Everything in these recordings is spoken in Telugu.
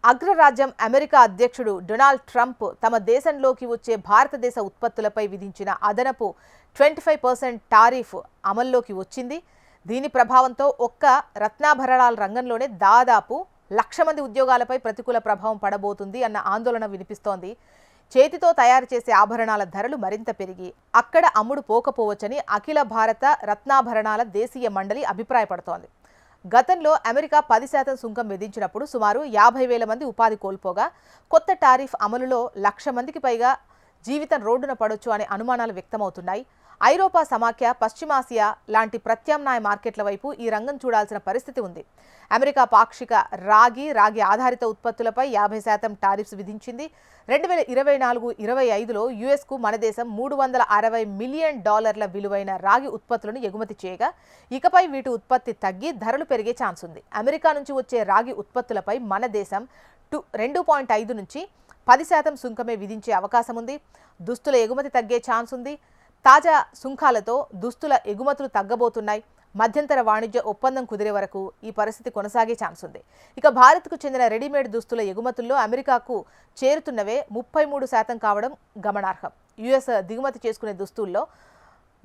అగ్రరాజ్యం అమెరికా అధ్యక్షుడు డొనాల్డ్ ట్రంప్ తమ దేశంలోకి వచ్చే భారతదేశ ఉత్పత్తులపై విధించిన అదనపు 25% టారిఫ్ అమల్లోకి వచ్చింది. దీని ప్రభావంతో ఒక్క రత్నాభరణాల రంగంలోనే దాదాపు 1,00,000 మంది ఉద్యోగాలపై ప్రతికూల ప్రభావం పడబోతుంది అన్న ఆందోళన వినిపిస్తోంది. చేతితో తయారు చేసే ఆభరణాల ధరలు మరింత పెరిగి అక్కడ అమ్ముడు పోకపోవచ్చని అఖిల భారత రత్నాభరణాల దేశీయ మండలి అభిప్రాయపడుతోంది. గతంలో అమెరికా 10% సుంకం విధించినప్పుడు సుమారు 50,000 మంది ఉపాధి కోల్పోగా కొత్త టారిఫ్ అమలులో 1,00,000 మందికి పైగా జీవితం రోడ్డున పడొచ్చు అనే అనుమానాలు వ్యక్తమవుతున్నాయి. ఐరోపా సమాఖ్య, పశ్చిమాసియా లాంటి ప్రత్యామ్నాయ మార్కెట్ల వైపు ఈ రంగం చూడాల్సిన పరిస్థితి ఉంది. అమెరికా పాక్షిక రాగి ఆధారిత ఉత్పత్తులపై 50% టారిఫ్స్ విధించింది. 2024-25లో యుఎస్కు మన దేశం $360 మిలియన్ విలువైన రాగి ఉత్పత్తులను ఎగుమతి చేయగా ఇకపై వీటి ఉత్పత్తి తగ్గి ధరలు పెరిగే ఛాన్స్ ఉంది. అమెరికా నుంచి వచ్చే రాగి ఉత్పత్తులపై మన దేశం 2.5 నుంచి 10% సుంకమే విధించే అవకాశం ఉంది. దుస్తుల ఎగుమతి తగ్గే ఛాన్స్ ఉంది. తాజా సుంకాలతో దుస్తుల ఎగుమతులు తగ్గబోతున్నాయి. మధ్యంతర వాణిజ్య ఒప్పందం కుదిరే వరకు ఈ పరిస్థితి కొనసాగే ఛాన్స్ ఉంది. ఇక భారత్కు చెందిన రెడీమేడ్ దుస్తుల ఎగుమతుల్లో అమెరికాకు చేరుతున్నవే 33% కావడం గమనార్హం. యుఎస్ దిగుమతి చేసుకునే దుస్తుల్లో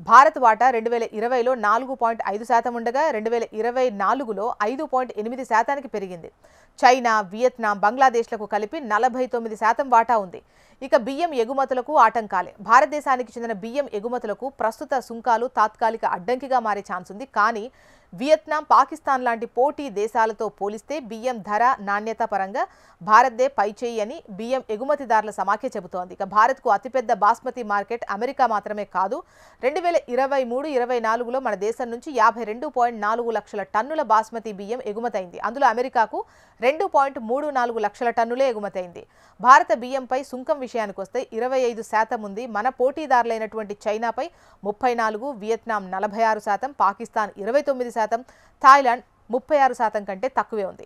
భారత్ వాటా 2020లో 4.5% ఉండగా 2024లో 5.8% పెరిగింది. చైనా, వియత్నాం, బంగ్లాదేశ్లకు కలిపి 49% వాటా ఉంది. ఇక బియ్యం ఎగుమతులకు ఆటంకాలే. భారతదేశానికి చెందిన బియ్యం ఎగుమతులకు ప్రస్తుత సుంకాలు తాత్కాలిక అడ్డంకిగా మారే ఛాన్స్ ఉంది. కానీ వియత్నాం, పాకిస్తాన్ లాంటి పోటీ దేశాలతో పోలిస్తే బియ్యం ధర, నాణ్యత పరంగా భారత్దే పైచేయి అని బియ్యం ఎగుమతిదారుల సమాఖ్య చెబుతోంది. ఇక భారత్కు అతిపెద్ద బాస్మతి మార్కెట్ అమెరికా మాత్రమే కాదు. 2023-24లో మన దేశం నుంచి 52.4 లక్షల టన్నుల బాస్మతి బియ్యం ఎగుమతైంది. అందులో అమెరికాకు 2.34 లక్షల టన్నులే ఎగుమతైంది. భారత బియ్యంపై సుంకం విషయానికి వస్తే 25% ఉంది. మన పోటీదారులైనటువంటి చైనాపై 34%, వియత్నాం 46%, పాకిస్తాన్ 29%, థాయిలాండ్ 36% కంటే తక్కువే ఉంది.